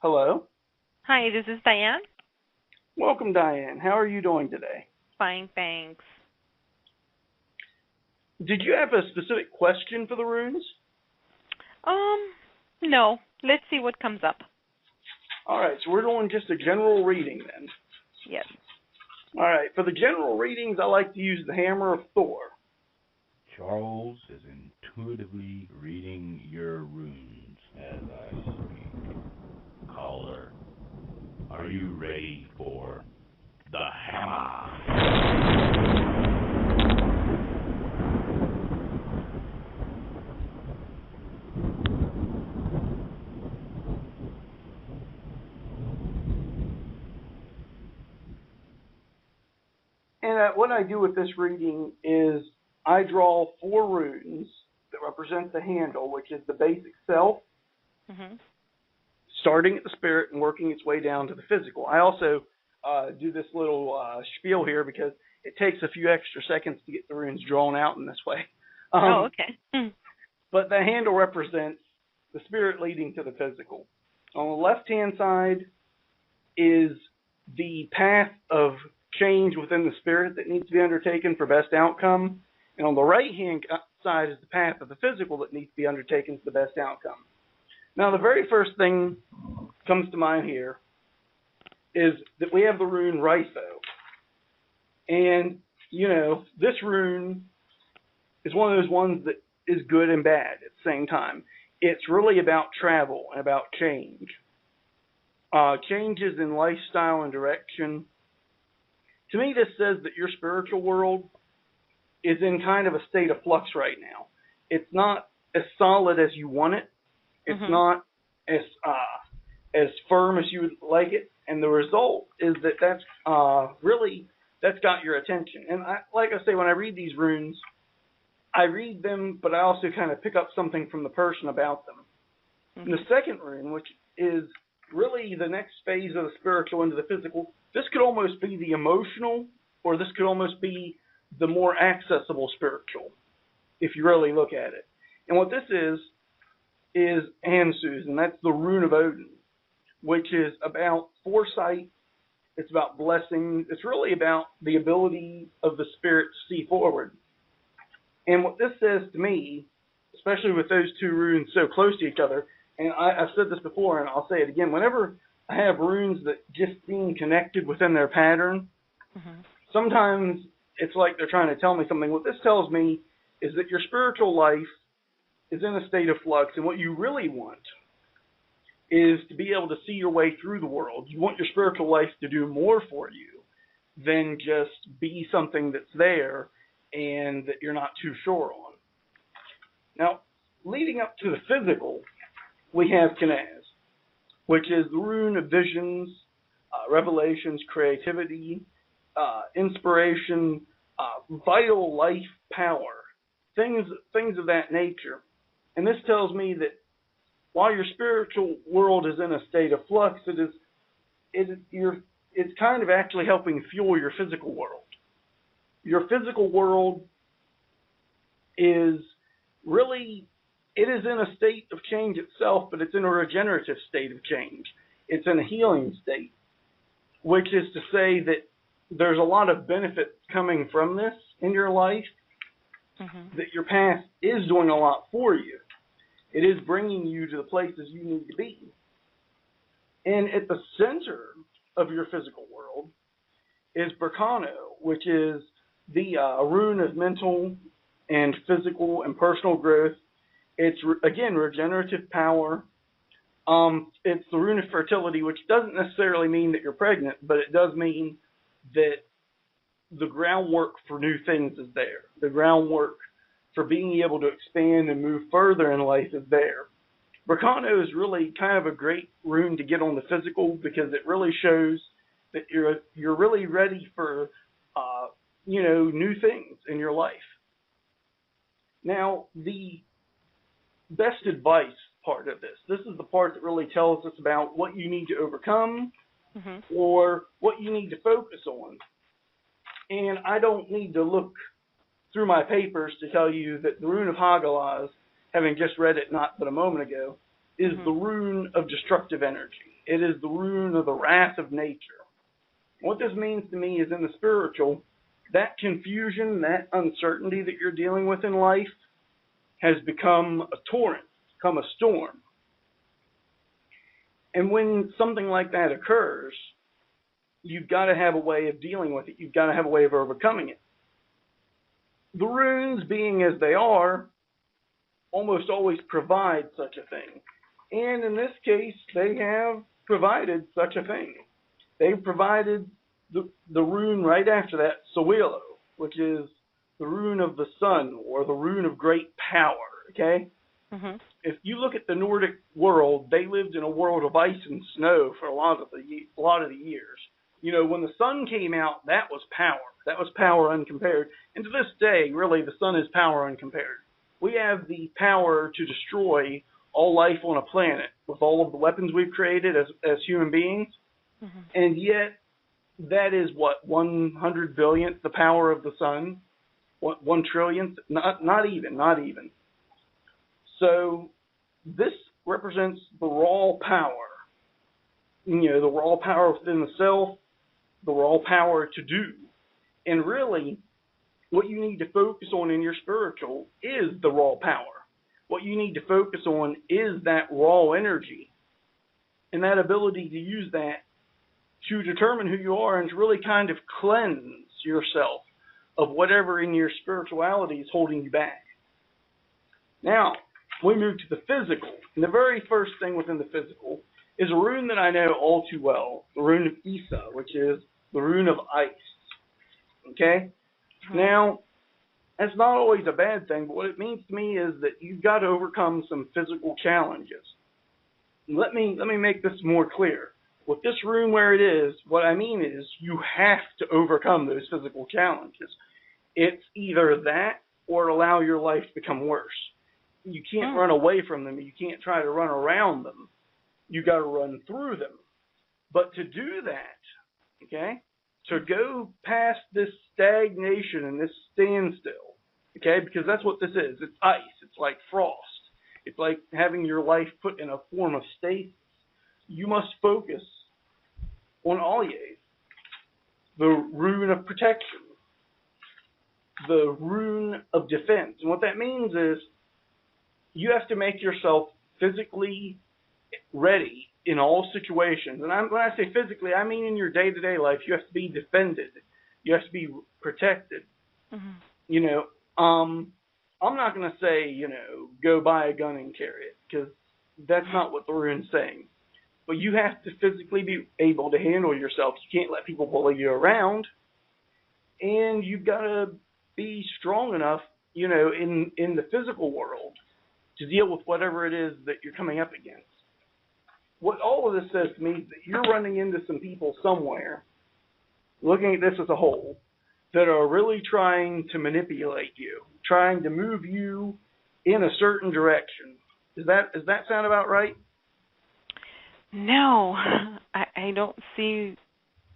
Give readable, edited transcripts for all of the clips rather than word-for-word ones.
Hello. Hi, this is Diane. Welcome, Diane. How are you doing today? Fine, thanks. Did you have a specific question for the runes? No. Let's see what comes up. All right, so we're doing just a general reading then. Yes. All right, for the general readings, I like to use the Hammer of Thor. Charles is intuitively reading your runes as I speak. Caller, are you ready for the hammer? And what I do with this reading is I draw 4 runes that represent the handle, which is the basic self, starting at the spirit and working its way down to the physical. I also do this little spiel here because it takes a few extra seconds to get the runes drawn out in this way. Okay. But the handle represents the spirit leading to the physical. On the left-hand side is the path of change within the spirit that needs to be undertaken for best outcome. And on the right-hand side is the path of the physical that needs to be undertaken for the best outcome. Now, the very first thing comes to mind here is that we have the rune Rhytho. And, you know, this rune is one of those ones that is good and bad at the same time. It's really about travel and about change. Changes in lifestyle and direction. To me, this says that your spiritual world is in kind of a state of flux right now. It's not as solid as you want it. It's not as firm as you would like it. And the result is that that's got your attention. And like I say, when I read these runes, I read them, but I also kind of pick up something from the person about them. And the second rune, which is really the next phase of the spiritual into the physical, this could almost be the emotional, or this could almost be the more accessible spiritual, if you really look at it. And what this is Ansu's, and that's the rune of Odin, which is about foresight. It's about blessings. It's really about the ability of the spirit to see forward. And what this says to me, especially with those 2 runes so close to each other, and I've said this before and I'll say it again, whenever I have runes that just seem connected within their pattern, sometimes it's like they're trying to tell me something. What this tells me is that your spiritual life is in a state of flux, and what you really want is to be able to see your way through the world. You want your spiritual life to do more for you than just be something that's there and that you're not too sure on. Now, leading up to the physical, we have Kenaz, which is the rune of visions, revelations, creativity, inspiration, vital life power, things of that nature. And this tells me that while your spiritual world is in a state of flux, it's kind of actually helping fuel your physical world. Your physical world is really, it is in a state of change itself, but it's in a regenerative state of change. It's in a healing state, which is to say that there's a lot of benefit coming from this in your life, that your past is doing a lot for you. It is bringing you to the places you need to be. And at the center of your physical world is Berkano, which is the rune of mental and physical and personal growth. It's, again, regenerative power. It's the rune of fertility, which doesn't necessarily mean that you're pregnant, but it does mean that the groundwork for new things is there. The groundwork for being able to expand and move further in life is there. Berkano is really kind of a great rune to get on the physical because it really shows that you're really ready for new things in your life. Now, the best advice part of this is the part that really tells us about what you need to overcome or what you need to focus on. And I don't need to look through my papers to tell you that the rune of Hagalaz, having just read it not but a moment ago, is the rune of destructive energy. It is the rune of the wrath of nature. What this means to me is in the spiritual, that confusion, that uncertainty that you're dealing with in life has become a torrent, become a storm. And when something like that occurs, you've got to have a way of dealing with it. You've got to have a way of overcoming it. The runes, being as they are, almost always provide such a thing. And in this case, they have provided such a thing. They've provided the rune right after that, Sawilo, which is the rune of the sun or the rune of great power, okay? Mm-hmm. If you look at the Nordic world, they lived in a world of ice and snow for a lot of the years. You know, when the sun came out, that was power. That was power uncompared. And to this day, really, the sun is power uncompared. We have the power to destroy all life on a planet with all of the weapons we've created as human beings. Mm-hmm. And yet, that is what, 100 billionth the power of the sun? 1 trillionth? Not even. So this represents the raw power. You know, the raw power within the self, the raw power to do. And really, what you need to focus on in your spiritual is the raw power. What you need to focus on is that raw energy and that ability to use that to determine who you are and to really kind of cleanse yourself of whatever in your spirituality is holding you back. Now, we move to the physical. And the very first thing within the physical is a rune that I know all too well, the rune of Isa, which is the rune of ice. Okay? Mm-hmm. Now, that's not always a bad thing, but what it means to me is that you've got to overcome some physical challenges. Let me make this more clear. With this rune where it is, what I mean is you have to overcome those physical challenges. It's either that or allow your life to become worse. You can't run away from them. You can't try to run around them. You got to run through them. But to do that, okay, to go past this stagnation and this standstill, okay, because that's what this is. It's ice. It's like frost. It's like having your life put in a form of stasis. You must focus on Allies, the rune of protection, the rune of defense. And what that means is you have to make yourself physically ready in all situations. And when I say physically, I mean in your day-to-day life, you have to be defended. You have to be protected. Mm-hmm. You know, I'm not going to say, you know, go buy a gun and carry it, because that's not what the rune's saying. But you have to physically be able to handle yourself. You can't let people bully you around. And you've got to be strong enough, you know, in the physical world to deal with whatever it is that you're coming up against. What all of this says to me is that you're running into some people somewhere, looking at this as a whole, that are really trying to manipulate you, trying to move you in a certain direction. Does that sound about right? No, I don't see.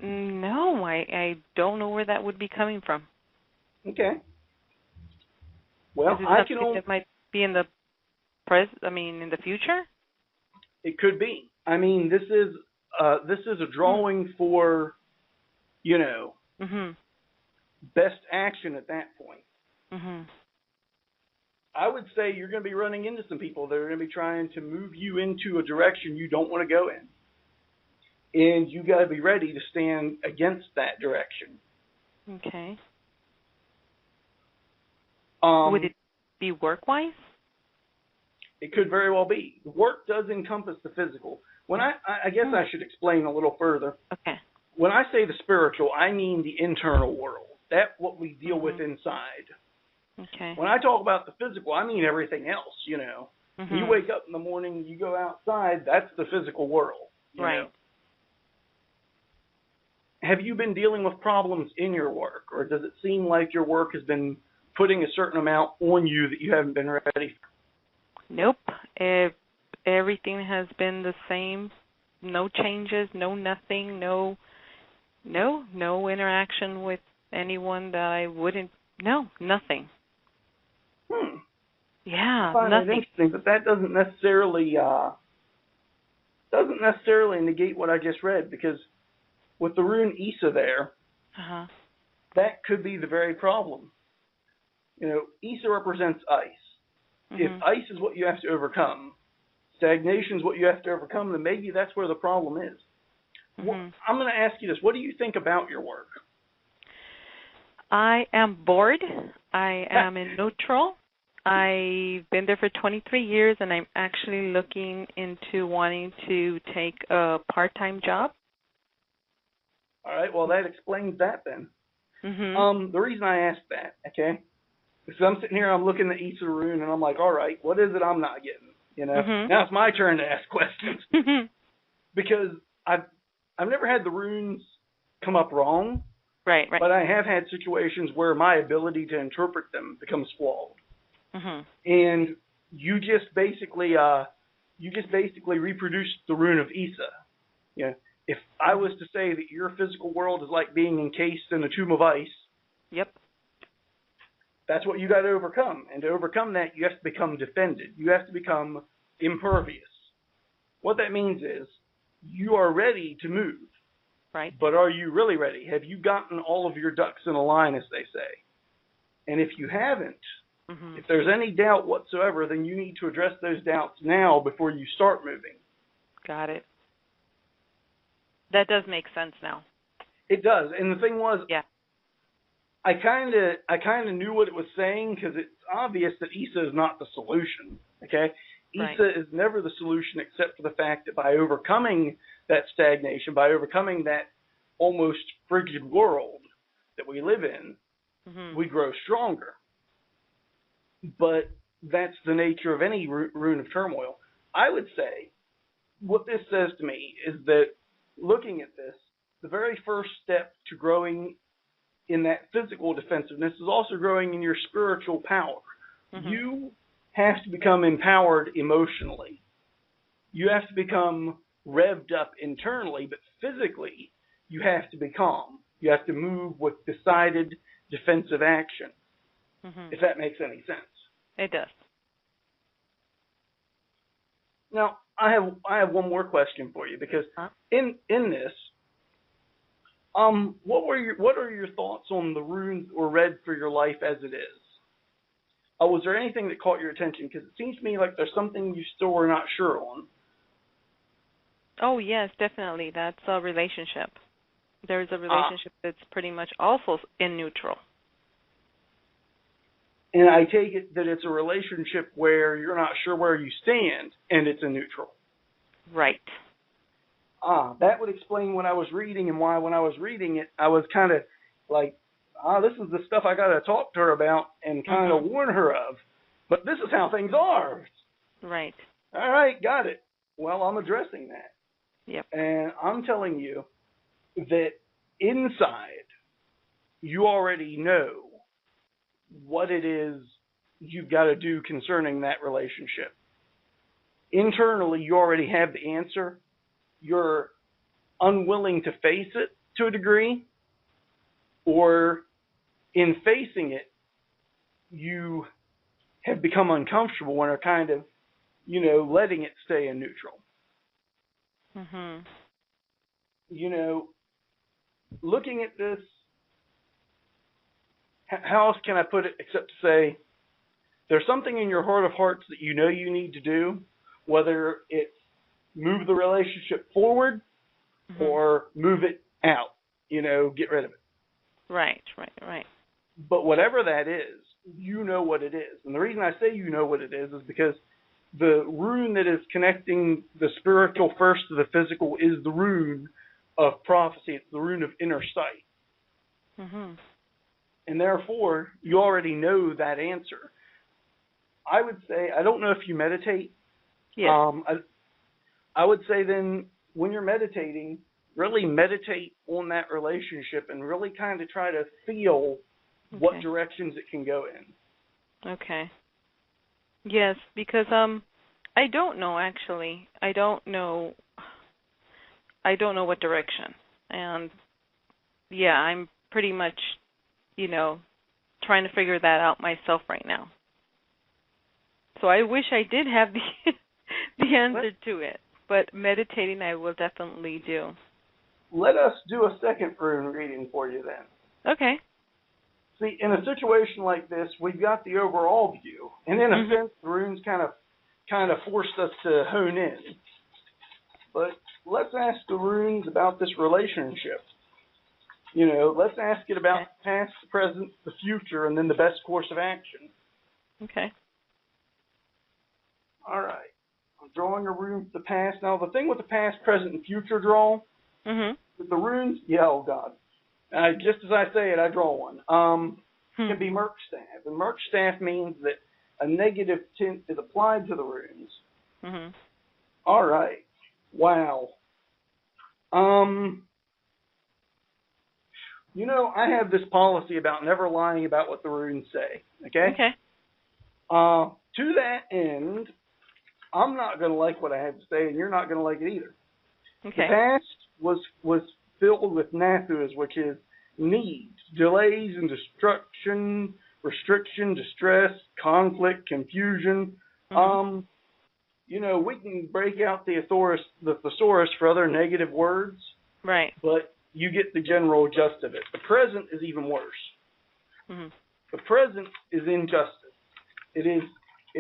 No, I don't know where that would be coming from. Okay. Well, is it something that might be in the present? I mean, in the future. It could be. I mean, this is a drawing for, you know, best action at that point. Mm-hmm. I would say you're going to be running into some people that are going to be trying to move you into a direction you don't want to go in. And you got to be ready to stand against that direction. Okay. Would it be work-wise? It could very well be. Work does encompass the physical. When I guess I should explain a little further. Okay. When I say the spiritual, I mean the internal world. That's what we deal with inside. Okay. When I talk about the physical, I mean everything else, you know. You wake up in the morning, you go outside, that's the physical world. You know? Have you been dealing with problems in your work, or does it seem like your work has been putting a certain amount on you that you haven't been ready for? Nope. Everything has been the same. No changes, no nothing, no interaction with anyone that I wouldn't, nothing. Yeah, I find nothing. It interesting, but that doesn't necessarily doesn't necessarily negate what I just read, because with the rune Isa there, that could be the very problem. Isa represents ice. If ice is what you have to overcome, stagnation is what you have to overcome, then maybe that's where the problem is. I'm going to ask you this. What do you think about your work? I am bored. I am in neutral. I've been there for 23 years, and I'm actually looking into wanting to take a part-time job. All right, well, that explains that then. The reason I asked that, okay, is I'm sitting here, I'm looking at Isa Rune, and I'm like, all right, what is it I'm not getting? Now it's my turn to ask questions. Because I've never had the runes come up wrong. Right. But I have had situations where my ability to interpret them becomes flawed. And you just basically reproduced the rune of Isa. If I was to say that your physical world is like being encased in a tomb of ice, that's what you got to overcome. And to overcome that, you have to become defended. You have to become impervious. What that means is you are ready to move. Right. But are you really ready? Have you gotten all of your ducks in a line, as they say? And if you haven't, if there's any doubt whatsoever, then you need to address those doubts now before you start moving. Got it. That does make sense now. It does. And the thing was, I kind of knew what it was saying, because it's obvious that Isa is not the solution. Okay? Isa is never the solution, except for the fact that by overcoming that stagnation, by overcoming that almost frigid world that we live in, we grow stronger. But that's the nature of any rune of turmoil. I would say what this says to me is that, looking at this, the very first step to growing in that physical defensiveness is also growing in your spiritual power. You have to become empowered emotionally. You have to become revved up internally, but physically you have to be calm. You have to move with decided defensive action, if that makes any sense. It does. Now, I have one more question for you, because in this, what are your thoughts on the runes or read for your life as it is? Was there anything that caught your attention? Because it seems to me like there's something you still are not sure on. Oh, yes, definitely. That's a relationship. There's a relationship that's pretty much also in neutral. And I take it that it's a relationship where you're not sure where you stand, and it's a neutral. Right. That would explain what I was reading, and why when I was reading it, I was kind of like, this is the stuff I got to talk to her about and kind of warn her of. But this is how things are. Right. All right, got it. Well, I'm addressing that. Yep. And I'm telling you that inside, you already know what it is you've got to do concerning that relationship. Internally, you already have the answer. You're unwilling to face it to a degree, or in facing it, you have become uncomfortable and are kind of, letting it stay in neutral. Looking at this, how else can I put it except to say there's something in your heart of hearts that you know you need to do, whether it's move the relationship forward or move it out, get rid of it. Right. But whatever that is, you know what it is. And the reason I say you know what it is because the rune that is connecting the spiritual first to the physical is the rune of prophecy. It's the rune of inner sight. And therefore, you already know that answer. I would say, I don't know if you meditate. Yes. I would say then, when you're meditating, really meditate on that relationship and really kind of try to feel what directions it can go in. Okay. Yes, because I don't know, actually. I don't know what direction. And, I'm pretty much, trying to figure that out myself right now. So I wish I did have the answer to it. but meditating I will definitely do. Let us do a second rune reading for you then. Okay. See, in a situation like this, we've got the overall view, and in a sense, the runes kind of forced us to hone in. But let's ask the runes about this relationship. Let's ask it about the past, the present, the future, and then the best course of action. Okay. All right. I'm drawing a rune for the past. Now, the thing with the past, present, and future draw, with the runes, oh God. Just as I say it, I draw one. Can be Merc Staff. And Merc Staff means that a negative tint is applied to the runes. All right. Wow. I have this policy about never lying about what the runes say. Okay? Okay. To that end, I'm not going to like what I have to say, and you're not going to like it either. Okay. The past was filled with nathus, which is needs, delays and destruction, restriction, distress, conflict, confusion. We can break out the thesaurus for other negative words. Right. But you get the general gist of it. The present is even worse. The present is injustice. It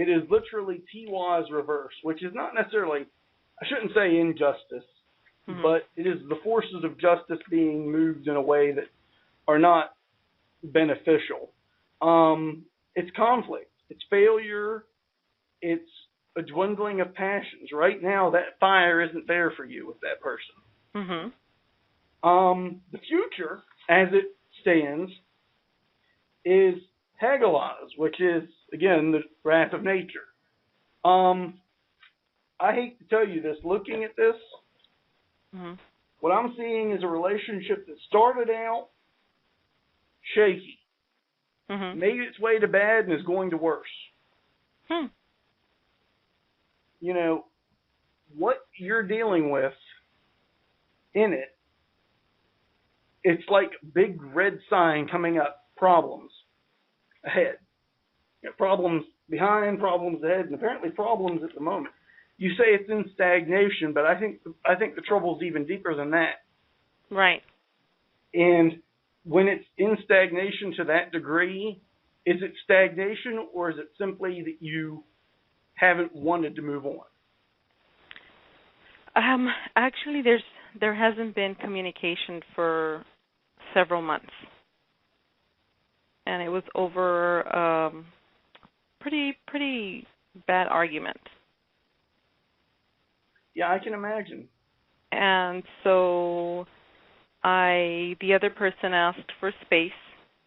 is literally Tiwa's reverse, which is not necessarily, I shouldn't say injustice, but it is the forces of justice being moved in a way that are not beneficial. It's conflict. It's failure. It's a dwindling of passions. Right now, that fire isn't there for you with that person. The future, as it stands, is Hagalaz, which is, again, the wrath of nature. I hate to tell you this. Looking at this, what I'm seeing is a relationship that started out shaky, made its way to bad, and is going to worse. What you're dealing with in it, it's like big red sign coming up, problems ahead. Problems behind, problems ahead, and apparently problems at the moment. You say it's in stagnation, but I think the trouble's even deeper than that. Right. And when it's in stagnation to that degree, is it stagnation or is it simply that you haven't wanted to move on? Actually, there hasn't been communication for several months, and it was over pretty bad argument. Yeah, I can imagine. And so the other person asked for space.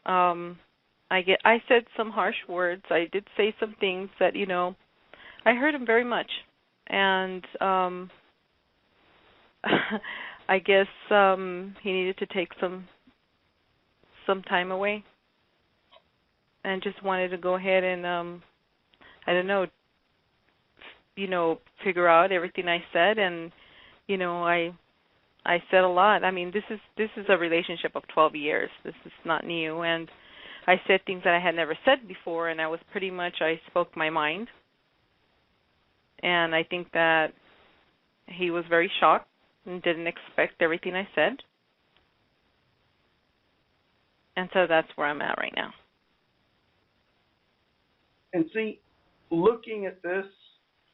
I said some harsh words. I did say some things that, I hurt him very much. And I guess he needed to take some time away and just wanted to go ahead and, I don't know, figure out everything I said. And, I said a lot. I mean, this is a relationship of 12 years. This is not new. And I said things that I had never said before, and I spoke my mind. And I think that he was very shocked and didn't expect everything I said. And so that's where I'm at right now. And see, looking at this,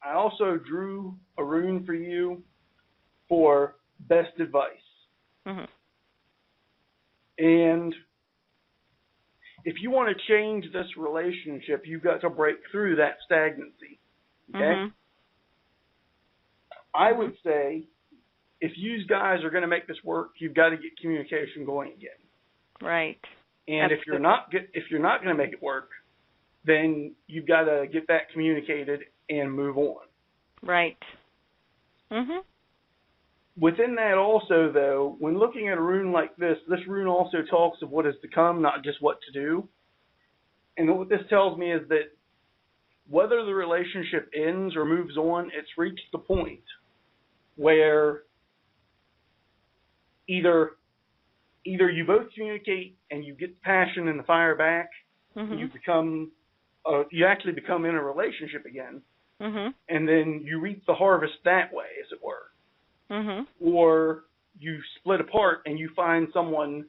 I also drew a rune for you for best advice. And if you want to change this relationship, you've got to break through that stagnancy. Okay? I would say if you guys are going to make this work, you've got to get communication going again. Right. And Absolutely. if you're not going to make it work, then you've got to get that communicated and move on. Right. Within that also, though, when looking at a rune like this rune also talks of what is to come, not just what to do. And what this tells me is that whether the relationship ends or moves on, it's reached the point where either you both communicate and you get the passion and the fire back, you actually become in a relationship again, and then you reap the harvest that way, as it were. Mm-hmm. Or you split apart and you find someone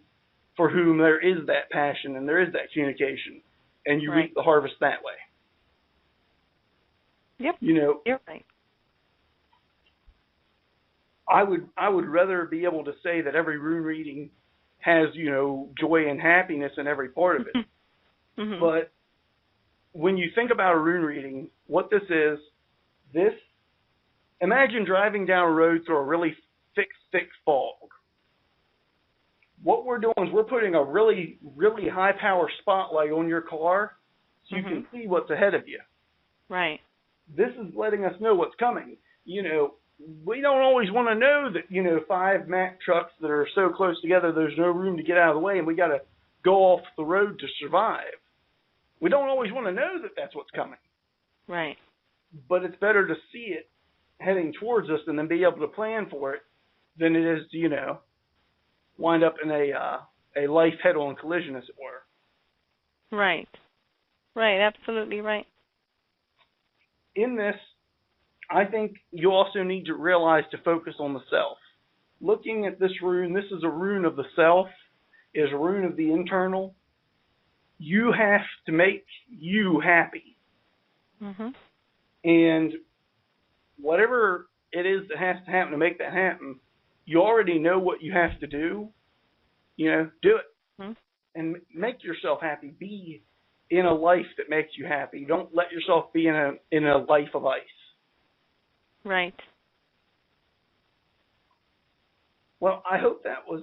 for whom there is that passion and there is that communication, and you reap the harvest that way. Yep. You know, you're right. I would rather be able to say that every rune reading has, you know, joy and happiness in every part of it. Mm-hmm. But when you think about a rune reading, what this is, imagine driving down a road through a really thick fog. What we're doing is we're putting a really, really high power spotlight on your car so you can see what's ahead of you. Right. This is letting us know what's coming. You know, we don't always want to know that, you know, 5 Mack trucks that are so close together there's no room to get out of the way and we got to go off the road to survive. We don't always want to know that that's what's coming. Right. But it's better to see it heading towards us and then be able to plan for it than it is to, you know, wind up in a life head-on collision, as it were. Right. Right, absolutely right. In this, I think you also need to realize to focus on the self. Looking at this rune, this is a rune of the self, is a rune of the internal. You have to make you happy. Mm-hmm. And whatever it is that has to happen to make that happen, you already know what you have to do. You know, do it. Mm-hmm. And make yourself happy. Be in a life that makes you happy. Don't let yourself be in a life of ice. Right. Well, I hope that was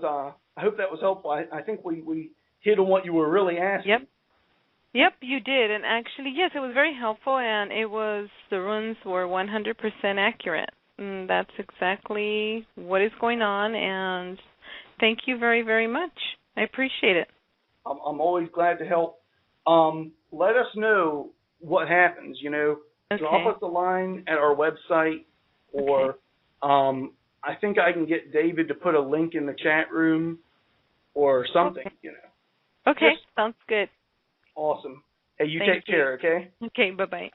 helpful. I think we hit on what you were really asking. Yep, you did. And actually, yes, it was very helpful, and the runes were 100% accurate. And that's exactly what is going on, and thank you very, very much. I appreciate it. I'm always glad to help. Let us know what happens, you know. Okay. Drop us a line at our website, or I think I can get David to put a link in the chat room or something, you know. Okay, sounds good. Awesome. Hey, you Thank take care, okay? Okay, bye-bye.